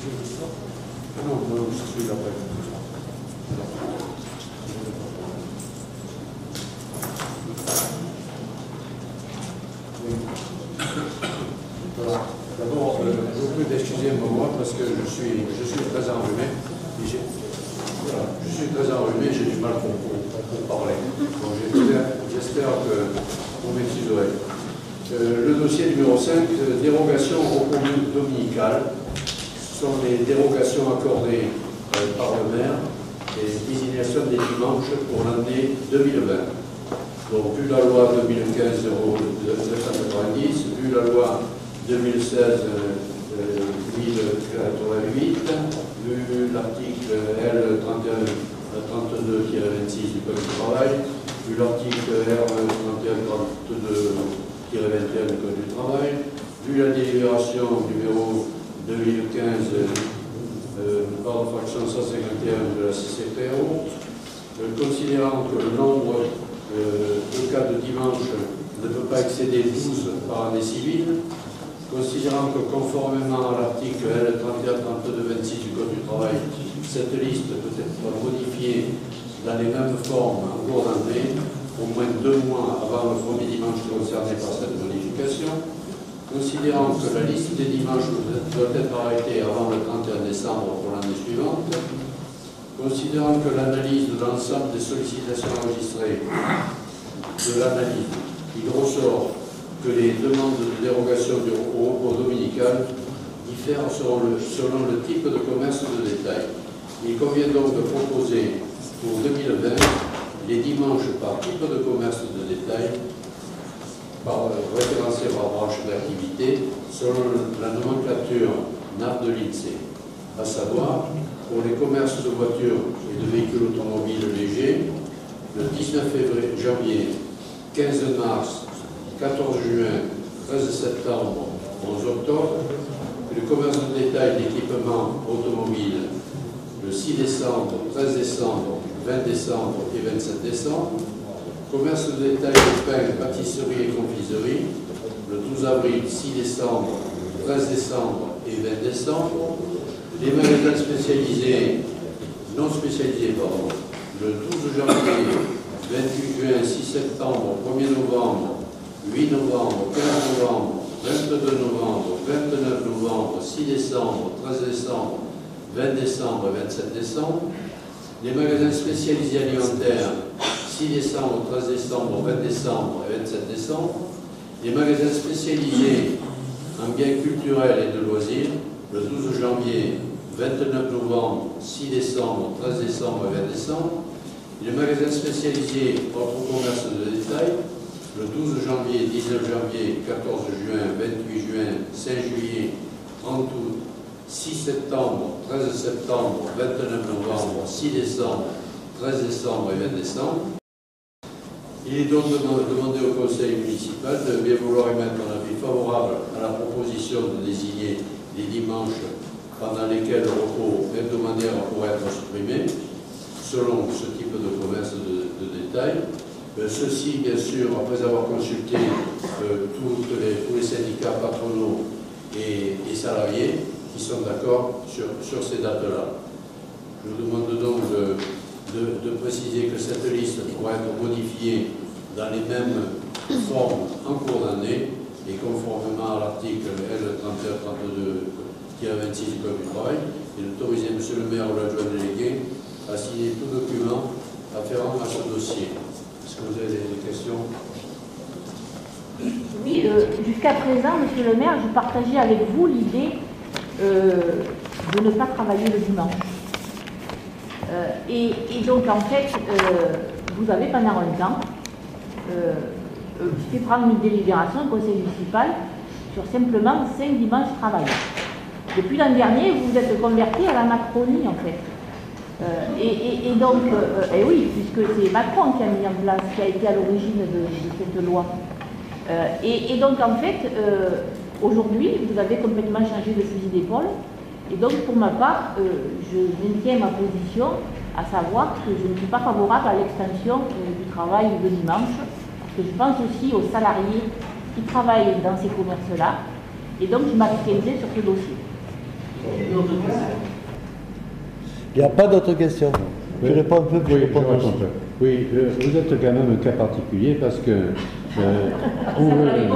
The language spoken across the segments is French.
Non, non, je suis d'après. Voilà. D'abord, je vous prie d'excuser un moment parce que je suis très enrhumé. Voilà, je suis très enrhumé, j'ai du mal pour parler. Donc j'espère que vous m'excuserez. Le dossier numéro 5, dérogation au repos dominical. Ce sont les dérogations accordées par le maire et désignation des dimanches pour l'année 2020. Donc, vu la loi 2015-0990, vu la loi 2016-1088, vu l'article L31-32-26 du Code du travail, vu l'article R31-32-21 du Code du travail, vu la délibération numéro 2015 par la fraction 151 de la CCPO, considérant que le nombre de cas de dimanche ne peut pas excéder 12 par année civile, considérant que conformément à l'article L31-32-26 du Code du travail, cette liste peut être modifiée dans les mêmes formes en cours d'année, au moins 2 mois avant le premier dimanche concerné par cette modification, considérant que la liste des dimanches doit être arrêtée avant le 31 décembre pour l'année suivante, considérant que l'analyse de l'ensemble des sollicitations enregistrées de l'analyse, il ressort que les demandes de dérogation au repos dominical diffèrent selon le type de commerce de détail. Il convient donc de proposer pour 2020 les dimanches par type de commerce de détail référencés par branche d'activité selon la nomenclature NAF de l'INSEE, à savoir pour les commerces de voitures et de véhicules automobiles légers, le 19 janvier, 15 mars, 14 juin, 13 septembre, 11 octobre, le commerce de détail d'équipements automobiles le 6 décembre, 13 décembre, 20 décembre et 27 décembre, commerce de détail de pain, pâtisserie et confiserie le 12 avril, 6 décembre, 13 décembre et 20 décembre, les magasins spécialisés, non spécialisés, pardon, le 12 janvier, 28 juin, 6 septembre, 1er novembre, 8 novembre, 15 novembre, 22 novembre, 29 novembre, 6 décembre, 13 décembre, 20 décembre et 27 décembre, les magasins spécialisés alimentaires, 6 décembre, 13 décembre, 20 décembre et 27 décembre, les magasins spécialisés en biens culturels et de loisirs, le 12 janvier, 29 novembre, 6 décembre, 13 décembre et 20 décembre, les magasins spécialisés autres commerces de détail, le 12 janvier, 19 janvier, 14 juin, 28 juin, 5 juillet, 30 août, 6 septembre, 13 septembre, 29 novembre, 6 décembre, 13 décembre et 20 décembre. Il est donc demandé au Conseil municipal de bien vouloir émettre un avis favorable à la proposition de désigner les dimanches pendant lesquels le repos hebdomadaire pourrait être supprimé, selon ce type de commerce de détail. Ceci, bien sûr, après avoir consulté tous les syndicats patronaux et salariés qui sont d'accord sur ces dates-là. Je vous demande donc de préciser que cette liste pourra être modifiée dans les mêmes formes en cours d'année et conformément à l'article L31-32-26 du Code du travail, et d'autoriser M. le maire ou l'adjoint délégué à signer tout document afférent à ce dossier. Est-ce que vous avez des questions? Oui, jusqu'à présent, Monsieur le maire, je partageais avec vous l'idée de ne pas travailler le dimanche. Et donc, en fait, vous avez pendant un temps fait prendre une délibération au conseil municipal sur simplement 5 dimanches travaillés. Depuis l'an dernier, vous vous êtes converti à la Macronie, en fait. Et donc, oui, puisque c'est Macron qui a mis en place, qui a été à l'origine de cette loi. Et donc, en fait, aujourd'hui, vous avez complètement changé de fusil d'épaule. Et donc, pour ma part, je maintiens ma position, à savoir que je ne suis pas favorable à l'extension du travail le dimanche, parce que je pense aussi aux salariés qui travaillent dans ces commerces-là, et donc je m'abstiendrai sur ce dossier. Il n'y a pas d'autres questions. Oui. Je réponds un peu, puis Oui, je réponds je aussi. réponds un peu. Oui, vous êtes quand même un cas particulier parce que... on veut-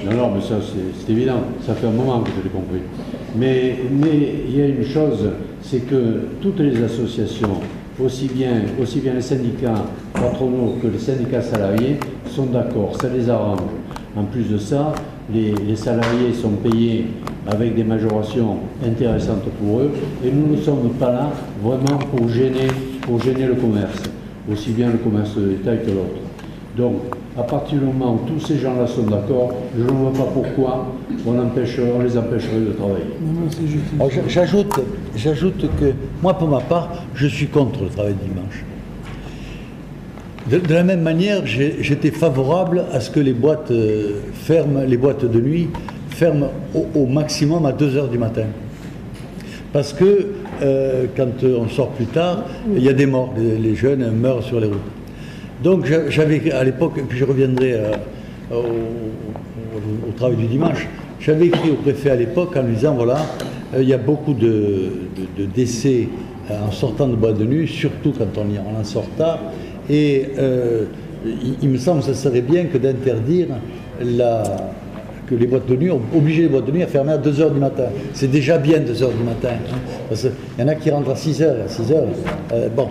Non, non, mais ça c'est évident, ça fait un moment que je l'ai compris. Mais il y a une chose, c'est que toutes les associations, aussi bien les syndicats patronaux que les syndicats salariés, sont d'accord, ça les arrange. En plus de ça, les salariés sont payés avec des majorations intéressantes pour eux, et nous ne sommes pas là vraiment pour gêner le commerce, aussi bien le commerce de l'État que l'autre. Donc, à partir du moment où tous ces gens-là sont d'accord, je ne vois pas pourquoi on les empêcherait de travailler. Alors, j'ajoute que, moi pour ma part, je suis contre le travail du dimanche. De la même manière, j'étais favorable à ce que les boîtes ferment, les boîtes de nuit ferment au maximum à 2 h du matin. Parce que quand on sort plus tard, il y a des morts, les jeunes meurent sur les routes. Donc j'avais à l'époque, et puis je reviendrai au travail du dimanche, j'avais écrit au préfet à l'époque en lui disant voilà, il y a beaucoup de décès en sortant de boîte de nuit, surtout quand on en sort tard, et il me semble que ce serait bien que d'interdire que les boîtes de nuit, obliger les boîtes de nuit à fermer à 2 h du matin. C'est déjà bien 2 h du matin, hein, parce qu'il y en a qui rentrent à 6 h, bon.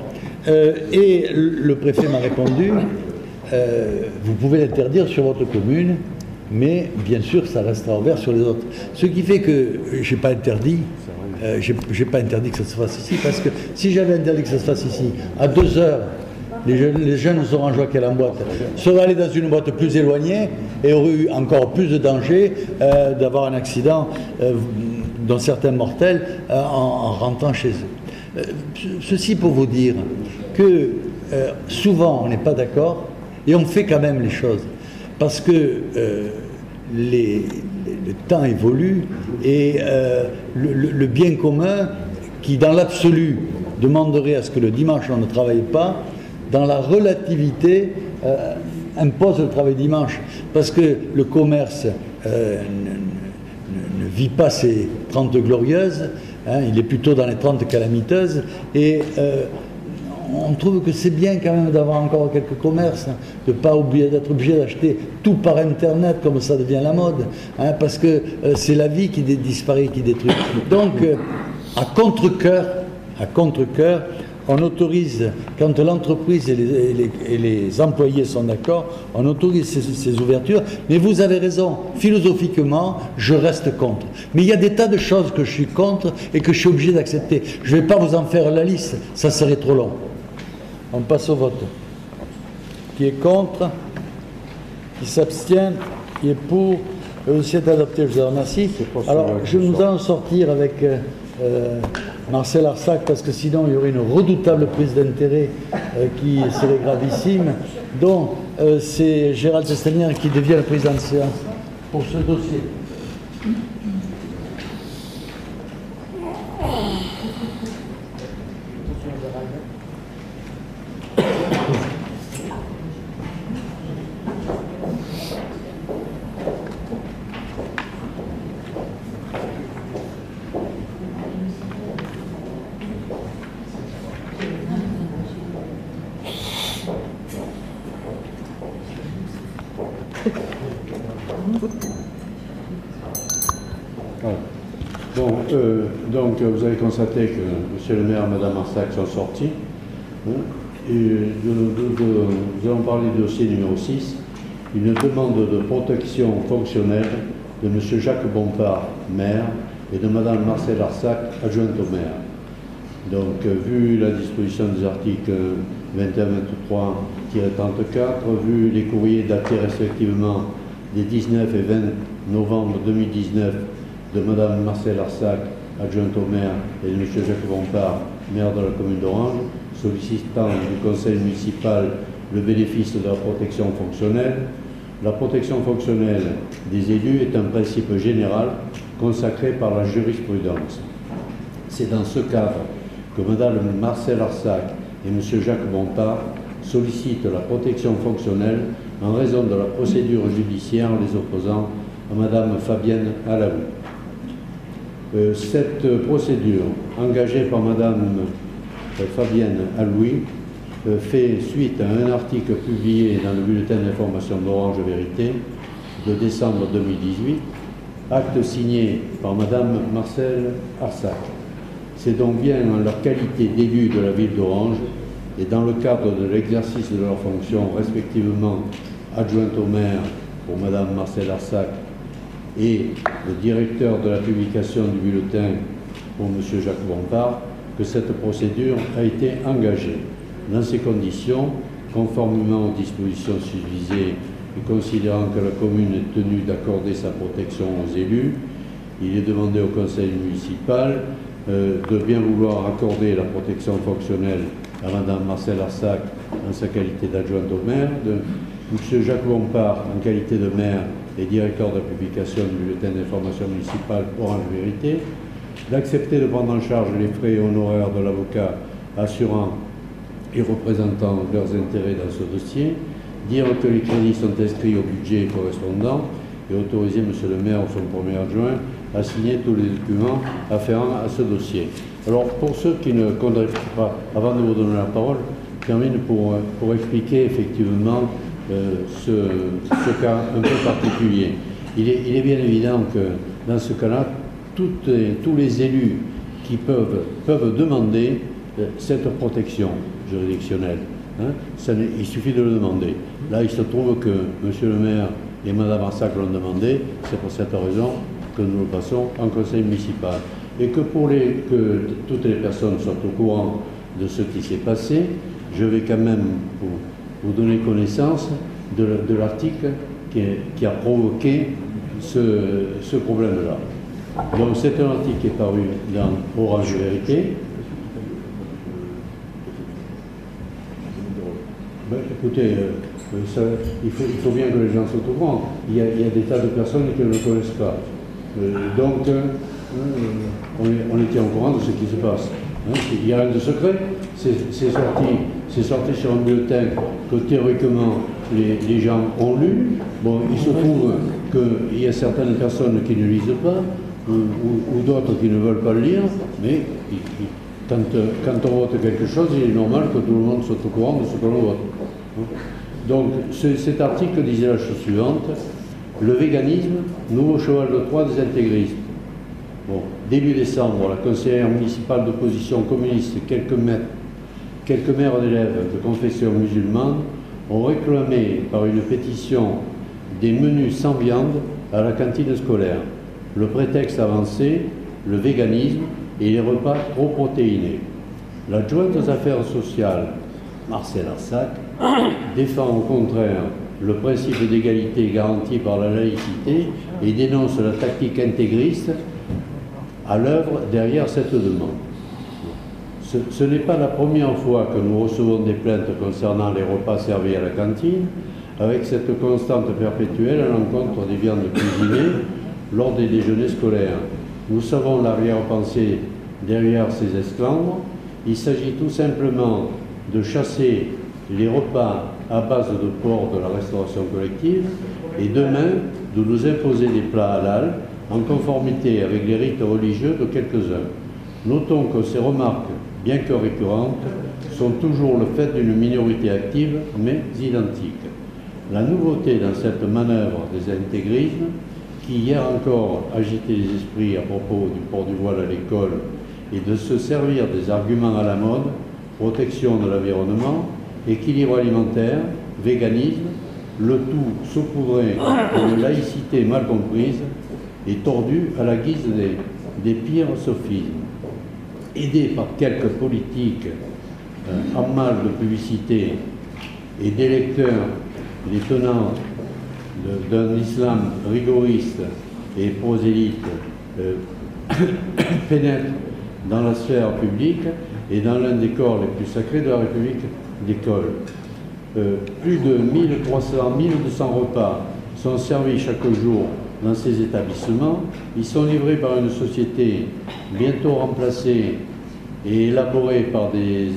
Et le préfet m'a répondu, vous pouvez l'interdire sur votre commune, mais bien sûr ça restera ouvert sur les autres. Ce qui fait que j'ai pas interdit que ça se fasse ici, parce que si j'avais interdit que ça se fasse ici, à 2 h, les jeunes orangeois qui allaient en boîte seraient allés dans une boîte plus éloignée et auraient eu encore plus de danger d'avoir un accident, dont certains mortels, en rentrant chez eux. Ceci pour vous dire que souvent on n'est pas d'accord et on fait quand même les choses parce que le temps évolue et le bien commun qui dans l'absolu demanderait à ce que le dimanche on ne travaille pas, dans la relativité impose le travail dimanche parce que le commerce ne vit pas ses 30 glorieuses, hein, il est plutôt dans les 30 calamiteuses et on trouve que c'est bien quand même d'avoir encore quelques commerces, hein, de ne pas d'être obligé d'acheter tout par internet comme ça devient la mode, hein, parce que c'est la vie qui disparaît, qui détruit. Donc à contre-cœur, on autorise, quand l'entreprise et les employés sont d'accord, on autorise ces ouvertures. Mais vous avez raison, philosophiquement, je reste contre. Mais il y a des tas de choses que je suis contre et que je suis obligé d'accepter. Je ne vais pas vous en faire la liste, ça serait trop long. On passe au vote. Qui est contre? Qui s'abstient? Qui est pour? C'est adopté, je vous remercie. Alors, nous allons sortir avec Marcel Arsac, parce que sinon il y aurait une redoutable prise d'intérêt qui serait gravissime, dont c'est Gérald Testanier qui devient le président de séance pour ce dossier. Donc, vous avez constaté que monsieur le maire et madame Arsac sont sortis. Hein, et nous allons parler du dossier numéro 6, une demande de protection fonctionnelle de monsieur Jacques Bompard, maire, et de madame Marcel Arsac, adjointe au maire. Donc, vu la disposition des articles 21-23-34, vu les courriers datés respectivement des 19 et 20 novembre 2019 de madame Marcel Arsac, adjointe au maire, et de M. Jacques Bompard, maire de la commune d'Orange, sollicitant du conseil municipal le bénéfice de la protection fonctionnelle. La protection fonctionnelle des élus est un principe général consacré par la jurisprudence. C'est dans ce cadre que madame Marcel Arsac et M. Jacques Bompard sollicitent la protection fonctionnelle en raison de la procédure judiciaire les opposant à madame Fabienne Alaoui. Cette procédure, engagée par Madame Fabienne Allouy, fait suite à un article publié dans le bulletin d'information d'Orange Vérité de décembre 2018, acte signé par Madame Marcelle Arsac. C'est donc bien en leur qualité d'élus de la ville d'Orange et dans le cadre de l'exercice de leurs fonctions respectivement adjointe au maire pour Madame Marcelle Arsac et le directeur de la publication du bulletin pour Monsieur Jacques Bompard que cette procédure a été engagée. Dans ces conditions, conformément aux dispositions susvisées et considérant que la commune est tenue d'accorder sa protection aux élus, il est demandé au conseil municipal de bien vouloir accorder la protection fonctionnelle à Madame Marcelle Arsac en sa qualité d'adjointe au maire, de M. Jacques Bompard en qualité de maire et directeur de la publication du bulletin d'information municipale Orange Vérité, d'accepter de prendre en charge les frais et honoraires de l'avocat assurant et représentant leurs intérêts dans ce dossier, dire que les crédits sont inscrits au budget correspondant et autoriser M. le maire ou son premier adjoint à signer tous les documents afférents à ce dossier. Alors, pour ceux qui ne connaissent pas, avant de vous donner la parole, je termine pour expliquer effectivement ce cas un peu particulier. Il est bien évident que dans ce cas-là, tous les élus qui peuvent demander cette protection juridictionnelle. Il suffit de le demander. Là, il se trouve que M. le maire et Mme Arsac l'ont demandé. C'est pour cette raison que nous le passons en conseil municipal. Et que que toutes les personnes soient au courant de ce qui s'est passé, je vais quand même vous donner connaissance de l'article qui a provoqué ce problème-là. Donc c'est un article qui est paru dans Orange Vérité. Ben, écoutez, il faut bien que les gens soient au courant. Il y a des tas de personnes qui ne le connaissent pas. Donc, on était au courant de ce qui se passe. Il n'y a rien de secret. C'est sorti sur un bulletin que théoriquement les gens ont lu. Bon, il se trouve qu'il y a certaines personnes qui ne lisent pas, ou d'autres qui ne veulent pas le lire, mais quand on vote quelque chose, il est normal que tout le monde soit au courant de ce que l'on vote. Donc cet article disait la chose suivante: le véganisme, nouveau cheval de Troie des intégristes. Bon, début décembre, la conseillère municipale d'opposition communiste et quelques mères d'élèves de confession musulmane ont réclamé par une pétition des menus sans viande à la cantine scolaire. Le prétexte avancé, le véganisme et les repas trop protéinés. L'adjointe aux affaires sociales, Marcelle Arsac, défend au contraire le principe d'égalité garanti par la laïcité et dénonce la tactique intégriste à l'œuvre derrière cette demande. Ce n'est pas la première fois que nous recevons des plaintes concernant les repas servis à la cantine, avec cette constante perpétuelle à l'encontre des viandes cuisinées lors des déjeuners scolaires. Nous savons l'arrière-pensée derrière ces esclandres. Il s'agit tout simplement de chasser les repas à base de porc de la restauration collective et demain de nous imposer des plats halal en conformité avec les rites religieux de quelques-uns. Notons que ces remarques, bien que récurrentes, sont toujours le fait d'une minorité active mais identique. La nouveauté dans cette manœuvre des intégrismes, qui hier encore agitait les esprits à propos du port du voile à l'école et de se servir des arguments à la mode, protection de l'environnement, équilibre alimentaire, véganisme, le tout saupoudré d'une laïcité mal comprise et tordu à la guise des pires sophismes. Aidé par quelques politiques en mal de publicité et d'électeurs, les tenants d'un islam rigoriste et prosélyte pénètrent dans la sphère publique et dans l'un des corps les plus sacrés de la République d'école. Plus de 1200 repas sont servis chaque jour dans ces établissements. Ils sont livrés par une société bientôt remplacée et élaborée par une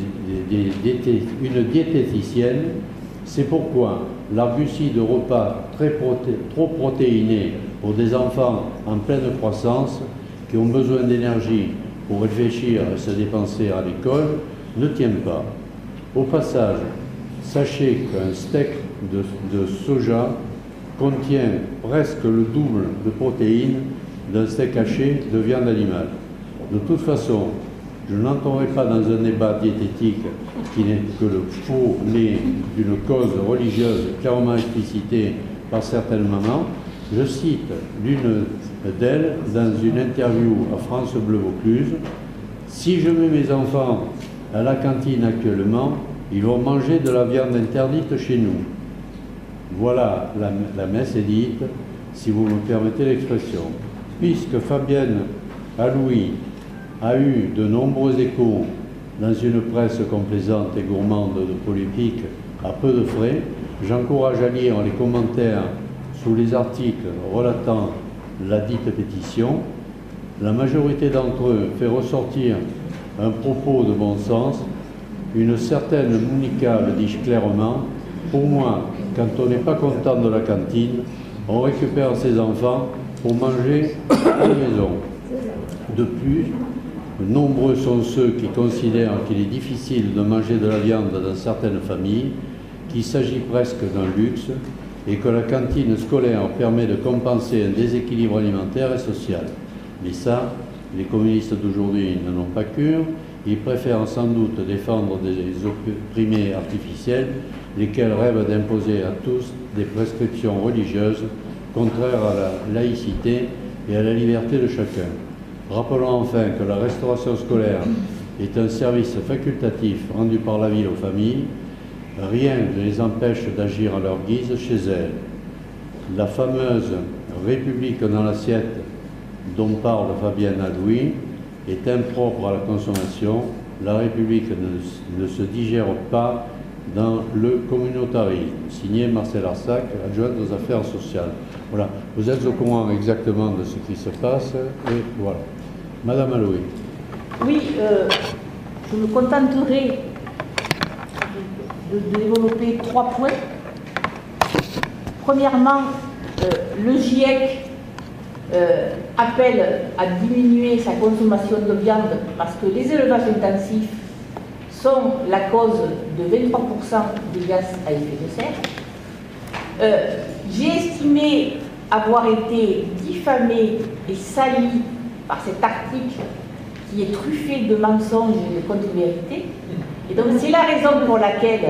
diététicienne. C'est pourquoi l'argutie de repas trop protéinés pour des enfants en pleine croissance qui ont besoin d'énergie pour réfléchir et se dépenser à l'école ne tient pas. Au passage, sachez qu'un steak de soja contient presque le double de protéines d'un steak haché de viande animale. De toute façon, je n'entrerai pas dans un débat diététique qui n'est que le faux nez d'une cause religieuse clairement explicitée par certaines mamans. Je cite l'une d'elles dans une interview à France Bleu Vaucluse. « Si je mets mes enfants à la cantine actuellement, ils vont manger de la viande interdite chez nous. » Voilà, la messe est dite, si vous me permettez l'expression. Puisque Fabienne Alouis a eu de nombreux échos dans une presse complaisante et gourmande de polémiques à peu de frais, j'encourage à lire les commentaires sous les articles relatant la dite pétition. La majorité d'entre eux fait ressortir un propos de bon sens. Une certaine Monica le dit clairement, pour moi, quand on n'est pas content de la cantine, on récupère ses enfants pour manger à la maison. De plus, nombreux sont ceux qui considèrent qu'il est difficile de manger de la viande dans certaines familles, qu'il s'agit presque d'un luxe, et que la cantine scolaire permet de compenser un déséquilibre alimentaire et social. Mais ça, les communistes d'aujourd'hui n'en ont pas cure. Ils préfèrent sans doute défendre des opprimés artificiels, lesquels rêvent d'imposer à tous des prescriptions religieuses contraires à la laïcité et à la liberté de chacun. Rappelons enfin que la restauration scolaire est un service facultatif rendu par la ville aux familles. Rien ne les empêche d'agir à leur guise chez elles. La fameuse République dans l'assiette dont parle Fabienne Alouis est impropre à la consommation. La République ne se digère pas dans le communautarisme. Signé Marcel Arsac, adjointe aux affaires sociales. Voilà, vous êtes au courant exactement de ce qui se passe, et voilà. Madame Alouis. Oui, je me contenterai de développer 3 points. Premièrement, le GIEC appelle à diminuer sa consommation de viande parce que les élevages intensifs sont la cause de 23% des gaz à effet de serre. J'ai estimé avoir été diffamée et salie par cet article qui est truffé de mensonges et de contre-vérités. Et donc c'est la raison pour laquelle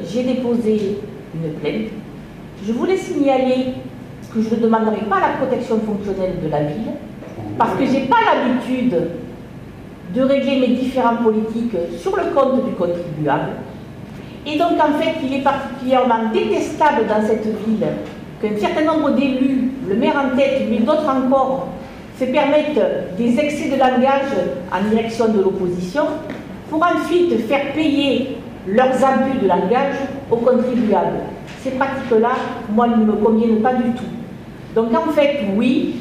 j'ai déposé une plainte. Je voulais signaler que je ne demanderai pas la protection fonctionnelle de la ville, parce que je n'ai pas l'habitude de régler mes différends politiques sur le compte du contribuable. Et donc en fait, il est particulièrement détestable dans cette ville qu'un certain nombre d'élus, le maire en tête, mais d'autres encore, se permettent des excès de langage en direction de l'opposition, pour ensuite faire payer leurs abus de langage aux contribuables. Ces pratiques-là, moi, ne me conviennent pas du tout. Donc en fait, oui,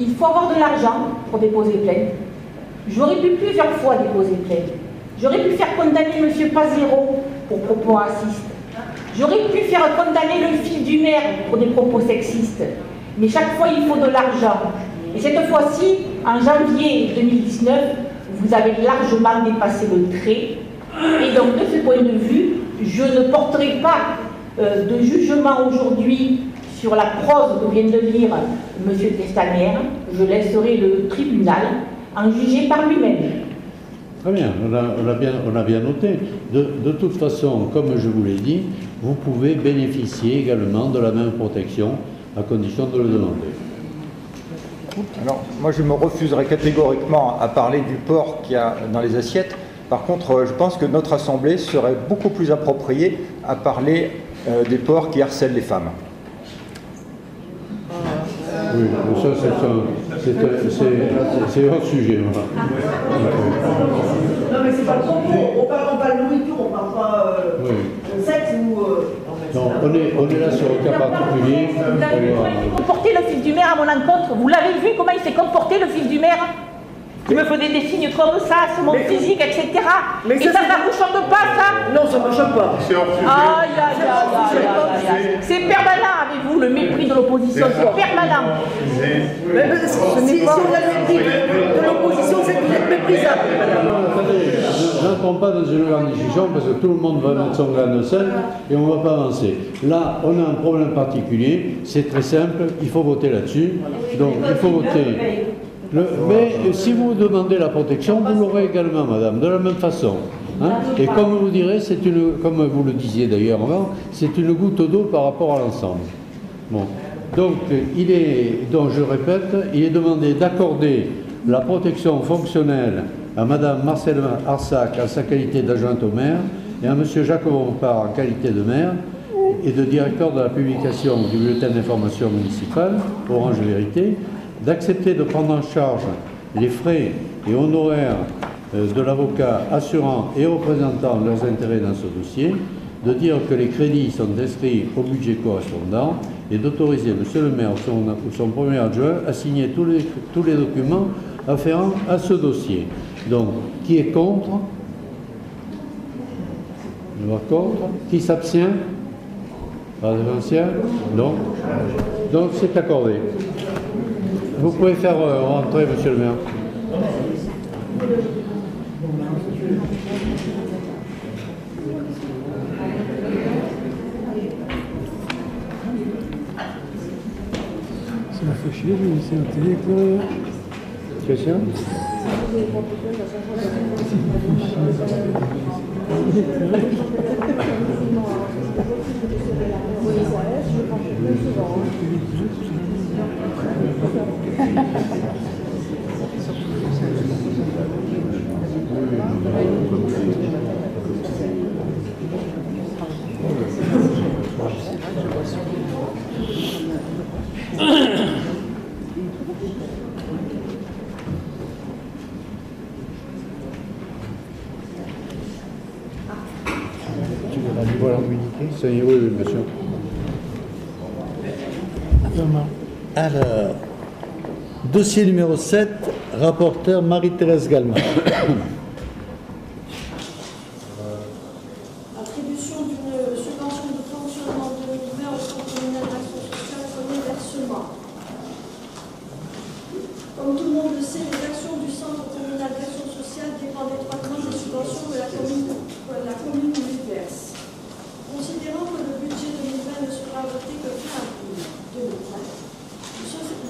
il faut avoir de l'argent pour déposer plainte. J'aurais pu plusieurs fois déposer plainte. J'aurais pu faire condamner M. Pazero pour propos racistes. J'aurais pu faire condamner le fils du maire pour des propos sexistes. Mais chaque fois, il faut de l'argent. Et cette fois-ci, en janvier 2019, vous avez largement dépassé le trait. Et donc, de ce point de vue, je ne porterai pas de jugement aujourd'hui sur la prose que vient de lire M. Testaner. Je laisserai le tribunal en juger par lui-même. Très bien, on a bien noté. De toute façon, comme je vous l'ai dit, vous pouvez bénéficier également de la même protection à condition de le demander. Alors, moi je me refuserai catégoriquement à parler du porc qu'il y a dans les assiettes. Par contre, je pense que notre Assemblée serait beaucoup plus appropriée à parler des porcs qui harcèlent les femmes. Oui, ça c'est autre sujet. Voilà. Non mais c'est pas le propos, on parle de nourriture, on parle pas de sexe ou... Non, on est là sur un cas particulier. Vous avez vu comment il s'est comporté le fils du maire à mon encontre? Vous l'avez vu comment il s'est comporté le fils du maire? Qui me faisait des signes comme ça, sur mon physique, etc. Mais et ça ne vous choque pas, ça? Non, ça ne me choque pas. Aïe, aïe, aïe, aïe. C'est permanent avec vous, le mépris de l'opposition, c'est permanent. Mais si on a le mépris de l'opposition, c'est que vous êtes méprisable, madame. Attendez, je n'entre pas dans une grande discussion parce que tout le monde va mettre son grain de sel et on ne va pas avancer. Là, on a un problème particulier, c'est très simple, il faut voter là-dessus. Donc, il faut voter. Mais si vous demandez la protection, vous l'aurez également, madame, de la même façon. Hein. Et comme vous direz, comme vous le disiez d'ailleurs avant, c'est une goutte d'eau par rapport à l'ensemble. Bon. Donc, je répète, il est demandé d'accorder la protection fonctionnelle à madame Marcelle Arsac en sa qualité d'adjointe au maire et à monsieur Jacques Bompard en qualité de maire et de directeur de la publication du bulletin d'information municipale, Orange Vérité, d'accepter de prendre en charge les frais et honoraires de l'avocat assurant et représentant leurs intérêts dans ce dossier, de dire que les crédits sont inscrits au budget correspondant et d'autoriser monsieur le maire ou son premier adjoint à signer tous les documents afférents à ce dossier. Donc, qui est contre? Je vois contre. Qui s'abstient? Pas d'abstention? Non. Donc, c'est accordé. Vous pouvez faire rentrer, monsieur le maire. Ça m'a fait chier, je vais laisser la télé, quoi. Question? Voilà. Ça y est, oui, monsieur. Alors, dossier numéro 7, rapporteur Marie-Thérèse Gallman. Attribution d'une subvention de fonctionnement 2020 au Centre communal d'action sociale, premier versement. Comme tout le monde le sait, les actions du Centre communal d'action sociale dépendent étroitement des subventions que la commune lui verse. Considérant que le budget 2020 ne sera voté que fin avril 2020,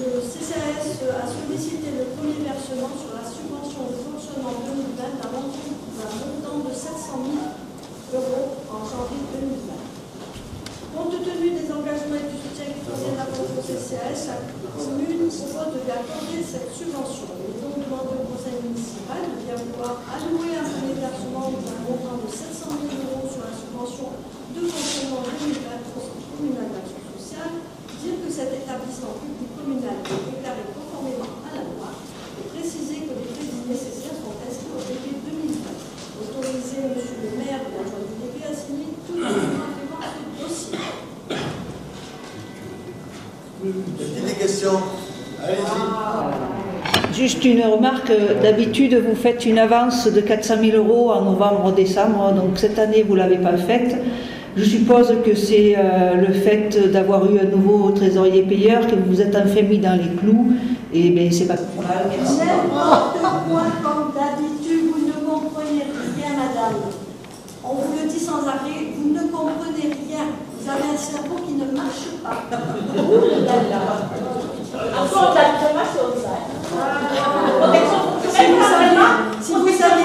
le CCAS a sollicité le premier versement sur la subvention de fonctionnement 2020 d'un montant de 700 000 € en janvier 2020. Compte tenu des engagements et du soutien qui proviennent au CCAS, la commune propose de lui accorder cette subvention. Il est donc demandé au conseil municipal de bien vouloir allouer un premier versement d'un montant de 700 000 € sur la subvention de fonctionnement 2020 au Centre communal d'action sociale, dire que cet établissement public communal est déclaré conformément à la loi et préciser que les crédits nécessaires sont inscrits au décret 2020. Autoriser M. le maire ou l'adjoint du décret à signer tous les documents afférents à ce dossier. Y a-t-il des questions? Allez-y. Juste une remarque, d'habitude vous faites une avance de 400 000 € en novembre-décembre, donc cette année vous ne l'avez pas faite. Je suppose que c'est le fait d'avoir eu un nouveau trésorier payeur que vous vous êtes enfin mis dans les clous, et bien c'est pas normal. N'importe quoi comme d'habitude, vous ne comprenez rien, madame. On vous le dit sans arrêt, vous ne comprenez rien. Vous avez un cerveau qui ne marche pas. Encore de la diffamation, ça. Si vous avez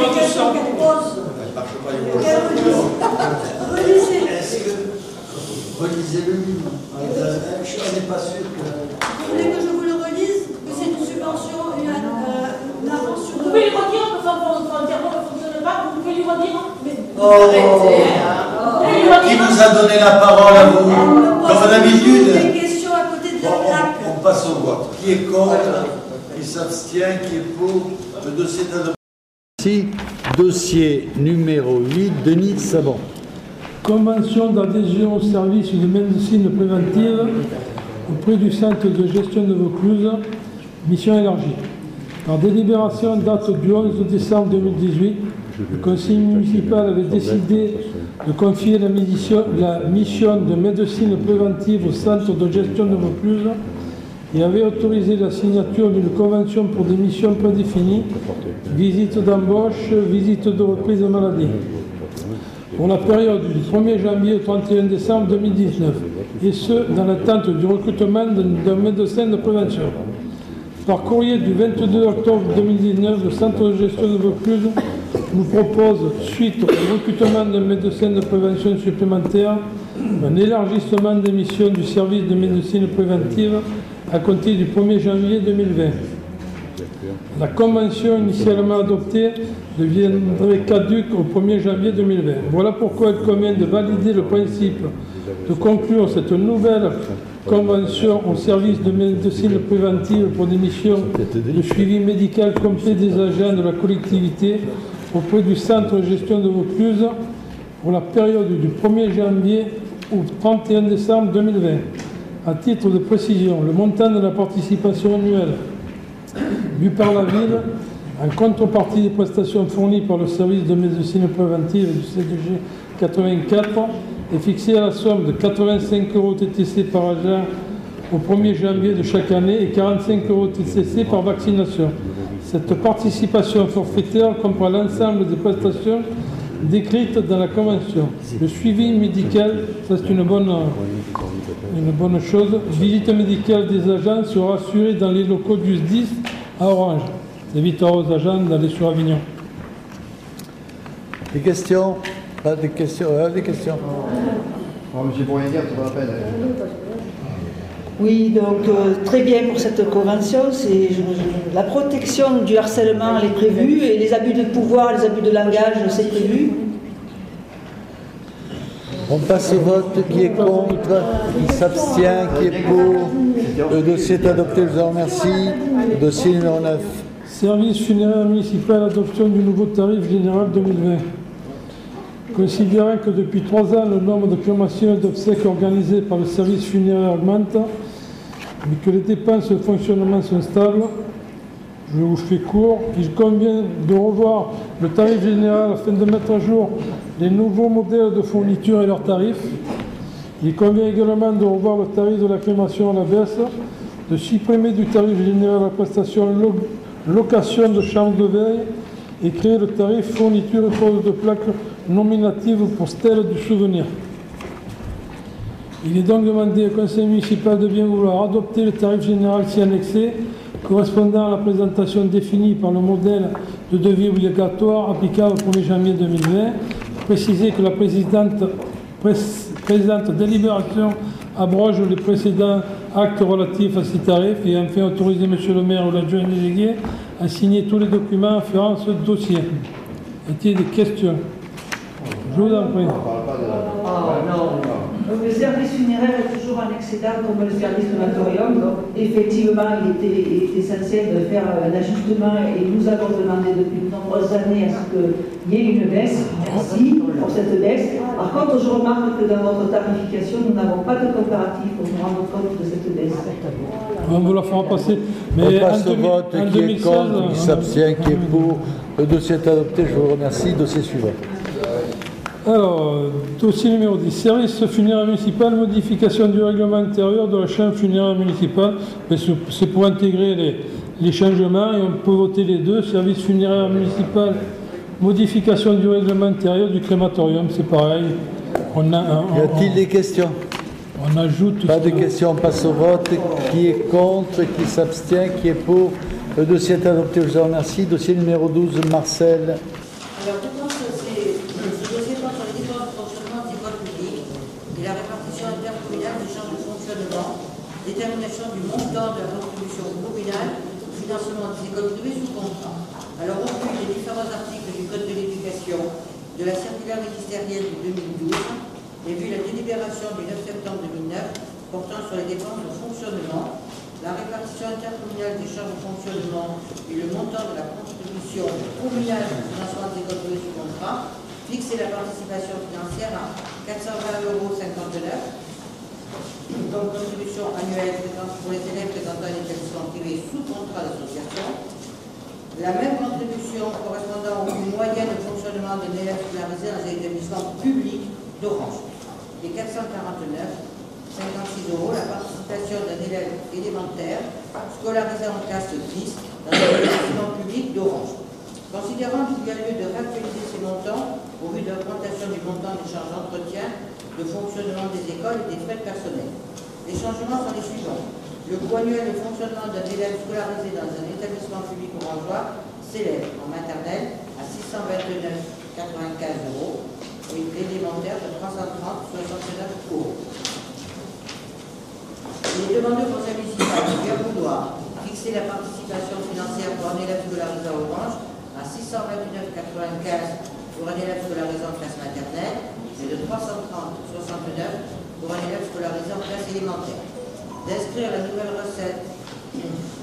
des questions, qu'elle pose. Relisez. Relisez-le. On n'est pas sûr que... Vous voulez que je vous le relise? Que c'est une subvention, une avance sur... Vous pouvez lui redire que son cerveau ne fonctionne pas? Vous pouvez lui redire? Qui vous a donné la parole à vous? Comme d'habitude. Des questions à côté de la plaque. On passe au vote. Qui est contre? Qui s'abstient? Qui est pour? Le dossier est adopté. Merci. Dossier numéro 8, Denis Sabon. Convention d'adhésion au service de médecine préventive auprès du centre de gestion de Vaucluse mission élargie. Par délibération date du 11 décembre 2018, le Conseil municipal avait décidé de confier la mission de médecine préventive au centre de gestion de Vaucluse et avait autorisé la signature d'une convention pour des missions prédéfinies, visite d'embauche, visite de reprise de maladie, pour la période du 1er janvier au 31 décembre 2019, et ce, dans l'attente du recrutement d'un médecin de prévention. Par courrier du 22 octobre 2019, le centre de gestion de Vaucluse nous propose, suite au recrutement d'un médecin de prévention supplémentaire, un élargissement des missions du service de médecine préventive à compter du 1er janvier 2020. La convention initialement adoptée deviendrait caduque au 1er janvier 2020. Voilà pourquoi il convient de valider le principe de conclure cette nouvelle convention au service de médecine préventive pour des missions de suivi médical complet des agents de la collectivité auprès du centre de gestion de Vaucluse pour la période du 1er janvier au 31 décembre 2020. À titre de précision, le montant de la participation annuelle due par la ville en contrepartie des prestations fournies par le service de médecine préventive du CDG 84 est fixé à la somme de 85 € TTC par agent au 1er janvier de chaque année et 45 € TTC par vaccination. Cette participation forfaitaire comprend l'ensemble des prestations décrites dans la Convention. Le suivi médical, ça c'est une bonne chose. Visite médicale des agents sera assurée dans les locaux du SDIS à Orange. Ça évitera aux agents d'aller sur Avignon. Des questions? Pas de questions? Des questions? Monsieur Bourrier, ça va la peine. Oui, donc très bien pour cette convention. La protection du harcèlement elle est prévue et les abus de pouvoir, les abus de langage, c'est prévu. On passe au vote. Qui est contre? Qui s'abstient? Qui est pour? Le dossier est adopté, je vous remercie. Le dossier numéro 9. Service funéraire municipal, adoption du nouveau tarif général 2020. Considérant que depuis 3 ans, le nombre de crémations et d'obsèques organisées par le service funéraire augmente, mais que les dépenses de fonctionnement sont stables, je vous fais court, il convient de revoir le tarif général afin de mettre à jour les nouveaux modèles de fourniture et leurs tarifs. Il convient également de revoir le tarif de la crémation à la baisse, de supprimer du tarif général la prestation location de chambre de veille et créer le tarif fourniture et pose de plaques nominatives pour stèles du souvenir. Il est donc demandé au Conseil municipal de bien vouloir adopter le tarif général si annexé, correspondant à la présentation définie par le modèle de devis obligatoire applicable au 1er janvier 2020. Préciser que la présente délibération abroge les précédents actes relatifs à ces tarifs et enfin autoriser M. le maire ou l'adjoint délégué à signer tous les documents afférents à ce dossier. Y a-t-il des questions? Je vous en prie. Donc le service funéraire est toujours en excédent comme le service crématorium. Donc effectivement, il était essentiel de faire un ajustement et nous avons demandé depuis de nombreuses années à ce qu'il y ait une baisse. Merci pour cette baisse. Par contre, je remarque que dans notre tarification, nous n'avons pas de comparatif pour nous rendre compte de cette baisse. On vous la fera passer. Mais on passe au vote. Qui est contre? Qui s'abstient? Qui est pour? Le dossier est adopté. Je vous remercie. Dossier suivant. Alors, dossier numéro 10, service funéraire municipal, modification du règlement intérieur de la chambre funéraire municipale. C'est pour intégrer les changements et on peut voter les deux. Service funéraire municipal, modification du règlement intérieur du crématorium, c'est pareil. Y a-t-il des questions? On ajoute... Pas de questions, on passe au vote. Qui est contre? Qui s'abstient? Qui est pour? Le dossier est adopté, je vous remercie. Dossier numéro 12, Marcel. Alors, je pense que ce dossier porte sur les différents fonctionnements des écoles publiques et la répartition intercommunale des charges de fonctionnement, détermination du montant de la contribution communale au financement des écoles privées sous contrat. Alors, au vu des différents articles du Code de l'éducation, de la circulaire ministérielle de 2012, et vu la délibération du 9 septembre 2009 portant sur les dépenses de fonctionnement, la répartition intercommunale des charges de fonctionnement et le montant de la contribution communale au financement des écoles privées sous contrat, fixer la participation financière à 420,59 €. Donc, contribution annuelle pour les élèves présentant une établissement privé sous contrat la même contribution correspondant au coût moyen de fonctionnement d'un élève scolarisé dans un établissement public d'Orange. Les 449, 56 €, la participation d'un élève élémentaire scolarisé en classe 10 dans un établissement public d'Orange. Considérant qu'il y a lieu de réactualiser ces montants au vu de l'augmentation du montant des charges d'entretien, de fonctionnement des écoles et des frais de personnel. Les changements sont les suivants. Le coût annuel de fonctionnement d'un élève scolarisé dans un établissement public orangeois s'élève en maternelle à 629,95 € et élémentaire de 330,69 €. Il est demandé au conseil municipal de bien vouloir fixer la participation financière pour un élève scolarisé à Orange à 629,95 € pour un élève scolarisé en classe maternelle et de 330,69 € pour un élève scolarisé en classe élémentaire. D'inscrire la nouvelle recette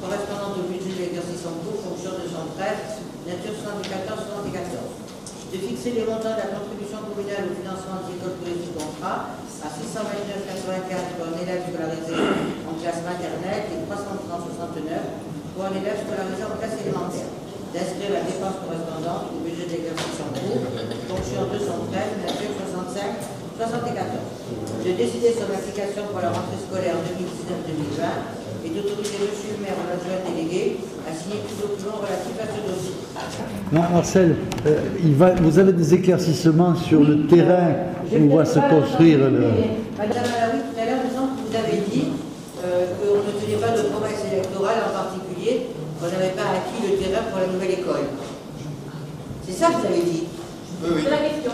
correspondante au budget de l'exercice en cours, fonction 213, nature 74-74. De fixer les montants de la contribution communale au financement des écoles collectives contrat à 629,95 € pour un élève scolarisé en classe maternelle et 330,69 € pour un élève scolarisé en classe élémentaire. D'inscrire la dépense correspondante au budget de l'exercice en cours, fonction 213, nature 65-74. De décider sur l'application pour la rentrée scolaire 2019-2020 et d'autoriser M. le maire ou l'adjoint délégué à signer tout document relatif à ce dossier. Non, Marcel, vous avez des éclaircissements sur le terrain où va se construire le... Madame Alaoui, tout à l'heure, vous avez dit qu'on ne tenait pas de promesse électorale, en particulier qu'on n'avait pas acquis le terrain pour la nouvelle école. C'est ça que vous avez dit? Oui. C'est la question.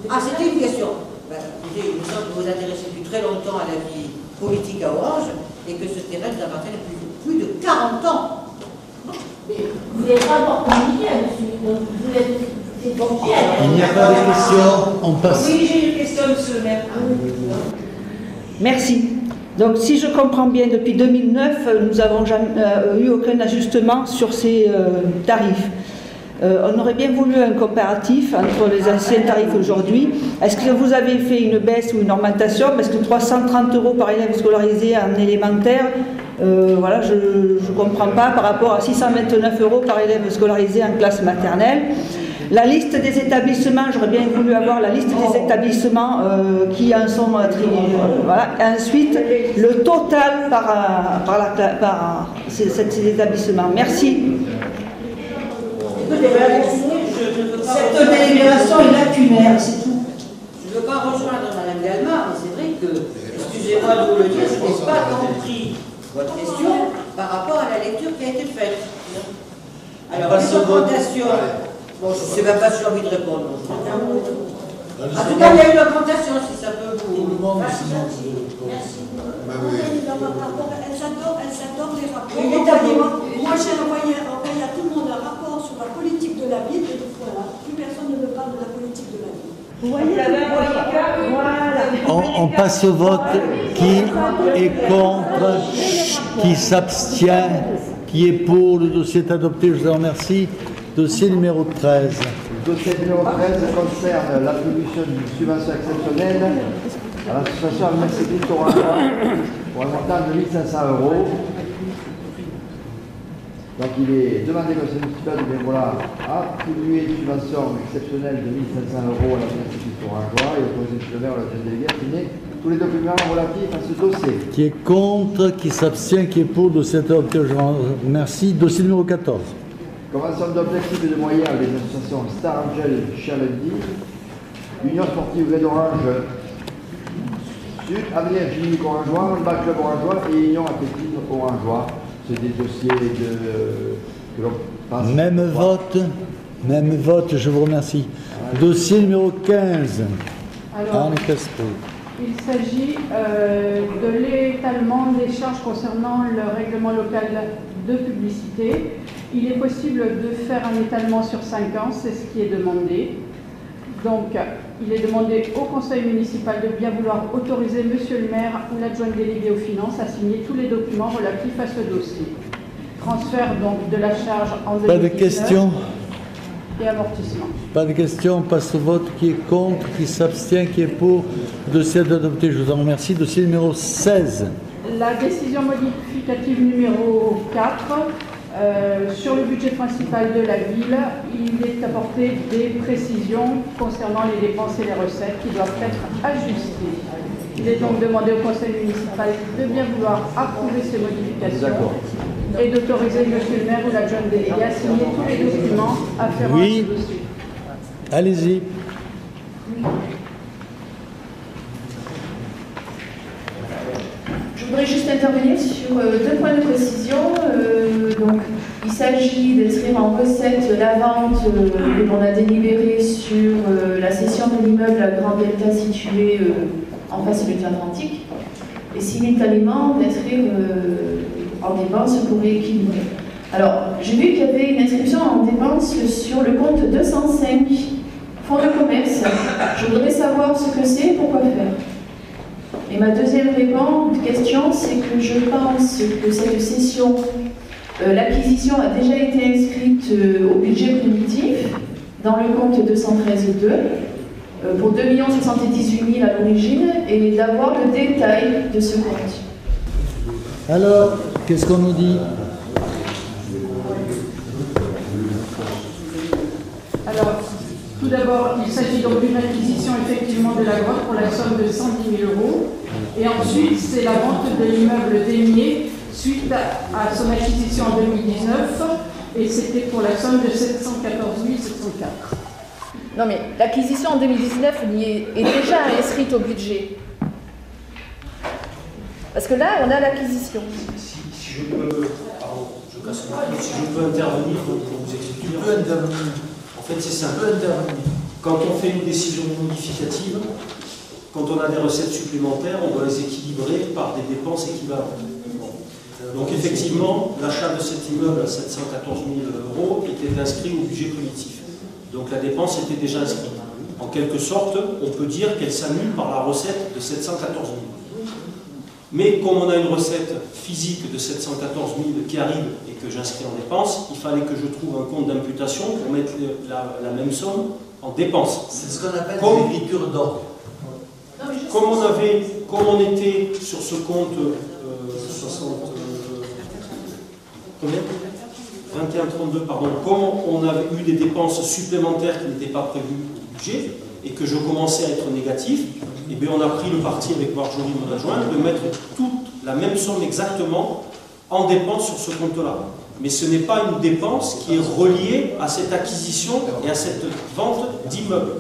Ah, c'était une question. Écoutez, il me semble que vous vous intéressez depuis très longtemps à la vie politique à Orange et que ce terrain nous appartient depuis plus de 40 ans. Mais vous n'avez pas encore communiqué là-dessus, donc vous êtes pompier. Il n'y a pas de questions, on passe. Oui, j'ai une question, monsieur le maire. Merci. Donc, si je comprends bien, depuis 2009, nous n'avons jamais eu aucun ajustement sur ces tarifs. On aurait bien voulu un comparatif entre les anciens tarifs aujourd'hui. Est-ce que vous avez fait une baisse ou une augmentation? Parce que 330 € par élève scolarisé en élémentaire, voilà, je ne comprends pas par rapport à 629 € par élève scolarisé en classe maternelle. La liste des établissements, j'aurais bien voulu avoir la liste des établissements qui en sont attribués. Voilà. Ensuite, le total par ces établissements. Merci. Cette délibération est lacunaire, c'est tout. Je ne veux pas rejoindre Mme Galmar, mais c'est vrai que, excusez-moi de vous le dire, je n'ai pas compris votre question par rapport à la lecture qui a été faite. Alors, les augmentations, bon, je ne sais même pas si j'ai envie de répondre. En tout cas, il y a eu l'augmentation, si ça peut vous... Merci. Elles adorent les rapports. Moi, j'ai envoyé à tout le monde un rapport sur la politique de la ville, et voilà, plus personne ne me parle de la politique de la ville. Vous voyez, voilà. On passe au vote. Qui est contre? Qui s'abstient? Qui est pour? Le dossier est adopté, je vous remercie. Dossier numéro 13. Le dossier numéro 13 concerne l'attribution d'une subvention exceptionnelle à l'association Mercedes Orangeois pour un montant de 1 500 €. Donc il est demandé au conseil municipal de voilà, attribuer une subvention exceptionnelle de 1 500 € à la Mercedes Orangeois et autoriser le maire ou la délégué à signer tous les documents relatifs à ce dossier. Qui est contre? Qui s'abstient? Qui est pour? Dossier adopté, je vous remercie. Dossier numéro 14. Convention d'objectifs et de moyens avec les associations Star Angel Chalendi, Union Sportive Red Orange Sud, Adrien Gilles Orangeois, Bac Club Orangeois et Union Athlétisme Orangeois. C'est des dossiers que l'on passe. Même vote, je vous remercie. Dossier numéro 15. Alors, il s'agit de l'étalement des charges concernant le règlement local de publicité. Il est possible de faire un étalement sur 5 ans, c'est ce qui est demandé. Donc, il est demandé au conseil municipal de bien vouloir autoriser monsieur le maire ou l'adjoint délégué aux finances à signer tous les documents relatifs à ce dossier. Transfert donc de la charge en 2019. Pas de questions et amortissement. Pas de questions, on passe au vote. Qui est contre? Qui s'abstient? Qui est pour? Dossier adopté, je vous en remercie. Dossier numéro 16. La décision modificative numéro 4 Sur le budget principal de la ville, il est apporté des précisions concernant les dépenses et les recettes qui doivent être ajustées. Il est donc demandé au conseil municipal de bien vouloir approuver ces modifications et d'autoriser monsieur le maire ou l'adjoint délégué à signer tous les documents afférents à ce dossier. Allez-y. Je voudrais juste intervenir sur deux points de précision. Donc, il s'agit d'inscrire en recette la vente que l'on a délibérée sur la cession de l'immeuble à Grand Delta situé en face de l'Atlantique, et simultanément d'inscrire en dépenses pour rééquilibrer. Alors, j'ai vu qu'il y avait une inscription en dépenses sur le compte 205, fonds de commerce. Je voudrais savoir ce que c'est et pourquoi faire. Et ma deuxième question, c'est que je pense que cette session, l'acquisition a déjà été inscrite au budget primitif, dans le compte 213.2, pour 2 078 000 à l'origine, et d'avoir le détail de ce compte. Alors, qu'est-ce qu'on nous dit? Alors, tout d'abord, il s'agit donc d'une acquisition effectivement de la grotte pour la somme de 110 000 €. Et ensuite, c'est la vente de l'immeuble Démier suite à son acquisition en 2019. Et c'était pour la somme de 714 704. Non mais l'acquisition en 2019 est déjà inscrite au budget. Parce que là, on a l'acquisition. Si je peux, pardon, je casse le micro, si je peux intervenir pour vous expliquer. En fait, c'est simple. Quand on fait une décision modificative, quand on a des recettes supplémentaires, on doit les équilibrer par des dépenses équivalentes. Donc effectivement, l'achat de cet immeuble à 714 000 € était inscrit au budget primitif. Donc la dépense était déjà inscrite. En quelque sorte, on peut dire qu'elle s'annule par la recette de 714 000. Mais comme on a une recette physique de 714 000 qui arrive et que j'inscris en dépense, il fallait que je trouve un compte d'imputation pour mettre la même somme en dépense. C'est ce qu'on appelle l'écriture d'ordre. Comme on était sur ce compte 2132, pardon, comme on avait eu des dépenses supplémentaires qui n'étaient pas prévues au budget et que je commençais à être négatif, eh bien on a pris le parti avec Marjorie, mon adjointe, de mettre toute la même somme exactement en dépense sur ce compte-là. Mais ce n'est pas une dépense qui est reliée à cette acquisition et à cette vente d'immeubles.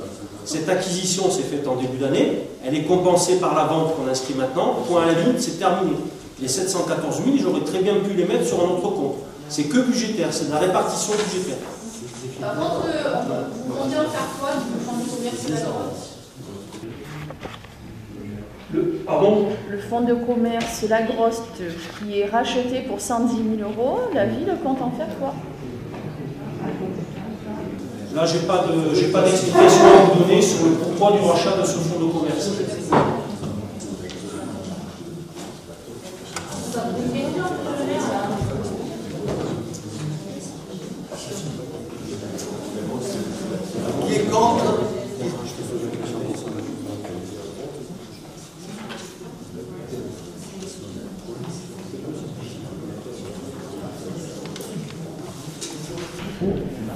Cette acquisition s'est faite en début d'année, elle est compensée par la vente qu'on inscrit maintenant, point à la ligne, c'est terminé. Les 714 000, j'aurais très bien pu les mettre sur un autre compte. C'est que budgétaire, c'est de la répartition budgétaire. Par contre, vous comptez en faire quoi du fonds de commerce et la grotte? Pardon? Le fonds de commerce, la grotte, qui est racheté pour 110 000 €, la ville compte en faire quoi? Là, je n'ai pas d'explication à vous donner sur le pourquoi du rachat de ce fonds de commerce. Qui est contre?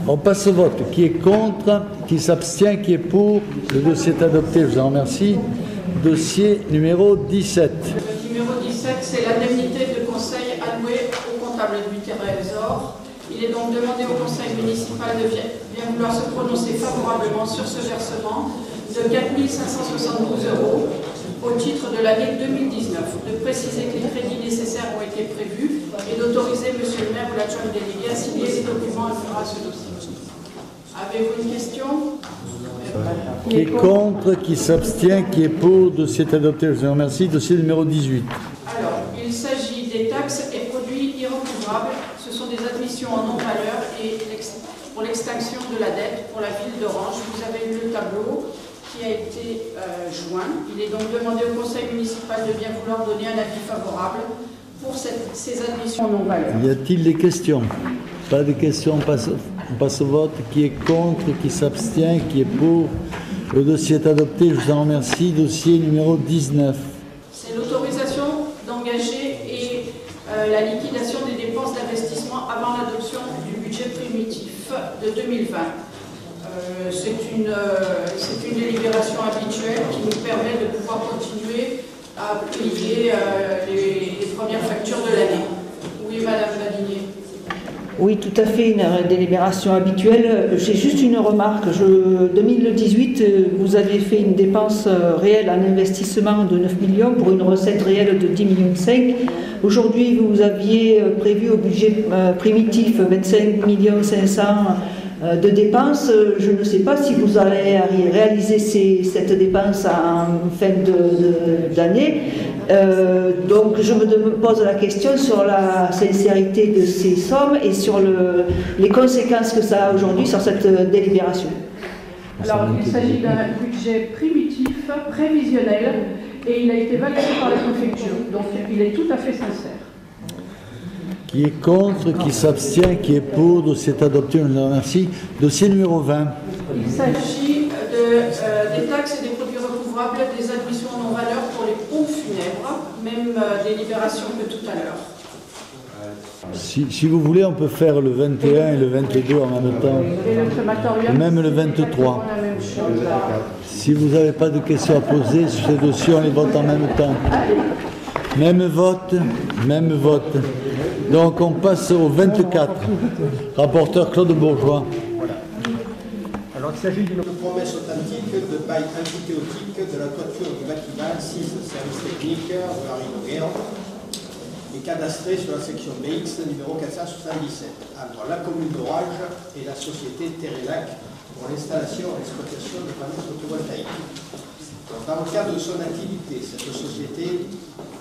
On passe au vote. Qui est contre? Qui s'abstient? Qui est pour? Le dossier est adopté, je vous en remercie. Dossier numéro 17. Le numéro 17, c'est l'indemnité de conseil allouée au comptable du Trésor. Il est donc demandé au conseil municipal de bien vouloir se prononcer favorablement sur ce versement de 4 572 € au titre de l'année 2019, de préciser que les crédits nécessaires ont été prévus et d'autoriser monsieur le maire ou l'adjoint délégué à signer les documents afférents à ce dossier. Avez-vous une question? Qui est contre? Qui s'abstient? Qui est pour? Dossier est adopté, je vous remercie. Dossier numéro 18. Alors, il s'agit des taxes et produits irrecouvrables. Ce sont des admissions en non-valeur et pour l'extinction de la dette pour la ville d'Orange. Vous avez eu le tableau qui a été joint. Il est donc demandé au conseil municipal de bien vouloir donner un avis favorable pour ces admissions en non-valeur. Y a-t-il des questions? Pas de questions, on passe au vote. Qui est contre? Qui s'abstient? Qui est pour? Le dossier est adopté, je vous en remercie. Dossier numéro 19. C'est l'autorisation d'engager et la liquidation des dépenses d'investissement avant l'adoption budget primitif de 2020. C'est une délibération habituelle qui nous permet de pouvoir continuer à payer les premières factures de l'année. Oui, Madame Badinier. Oui, tout à fait, une délibération habituelle. J'ai juste une remarque. 2018, vous avez fait une dépense réelle en investissement de 9 millions pour une recette réelle de 10,5 millions. Aujourd'hui, vous aviez prévu au budget primitif 25,5 millions de dépenses. Je ne sais pas si vous allez réaliser cette dépense en fin d'année. Donc je me pose la question sur la sincérité de ces sommes et sur les conséquences que ça a aujourd'hui sur cette délibération. Alors il s'agit d'un budget primitif, prévisionnel, et il a été validé par la préfecture, donc il est tout à fait sincère. Qui est contre, qui s'abstient, qui est pour, dossier est adopté, on vous remercie. Dossier numéro 20. Il s'agit des taxes et des produits recouvrables, des admissions non valeur pour les pompes funèbres, même délibération que tout à l'heure. Si vous voulez, on peut faire le 21 et le 22 en même temps. Et le crématorium, même le 23. la même chose. Si vous n'avez pas de questions à poser sur ces dossiers, on les vote en même temps. Même vote, même vote. Donc on passe au 24. Rapporteur Claude Bourgeois. Voilà. Alors il s'agit d'une promesse authentique de bail amphithéotique de la toiture du bâtiment 6 service technique Marie Noguer et cadastré sur la section BX numéro 477 entre la commune d'Orange et la société Terrelac pour l'installation et l'exploitation de panneaux photovoltaïques. Donc, dans le cadre de son activité, cette société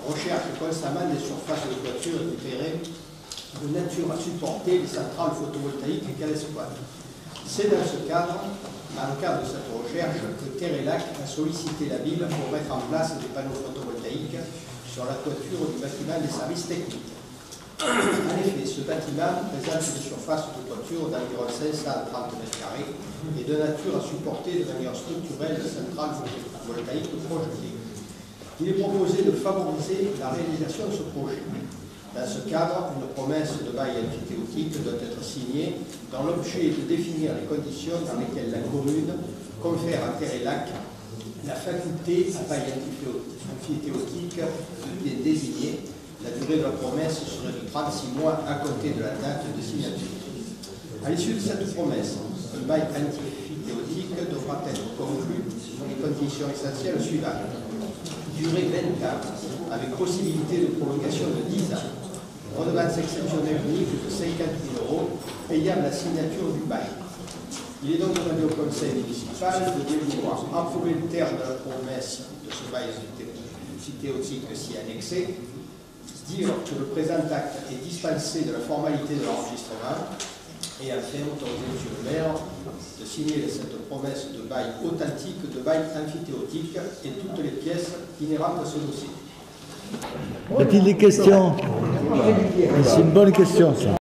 recherche constamment des surfaces de toiture récupérées de nature à supporter les centrales photovoltaïques qu'elle exploite. C'est dans ce cadre, dans le cadre de cette recherche, que Terrelac a sollicité la ville pour mettre en place des panneaux photovoltaïques sur la toiture du bâtiment des services techniques. En effet, ce bâtiment présente une surface de toiture d'environ 530 m² et de nature à supporter de manière structurelle la centrale photovoltaïque projetée. Il est proposé de favoriser la réalisation de ce projet. Dans ce cadre, une promesse de bail amphithéotique doit être signée dans l'objet de définir les conditions dans lesquelles la commune confère à Terrelac la faculté à bail amphithéotique de désigner. La durée de la promesse serait de 36 mois à compter de la date de signature. À l'issue de cette promesse, un bail amphithéotique devra être conclu dans les conditions essentielles suivantes. Durée 20 ans, avec possibilité de prolongation de 10 ans. Redevance exceptionnelle unique de 50 000 €, payable à la signature du bail. Il est donc demandé au conseil municipal de vouloir approuver le terme de la promesse de ce bail amphithéotique si annexé, dire que le présent acte est dispensé de la formalité de l'enregistrement et enfin autoriser M. le maire de signer cette promesse de bail authentique, de bail amphithéotique et toutes les pièces inhérentes à ce dossier. Y a-t-il des questions? C'est une bonne question, ça.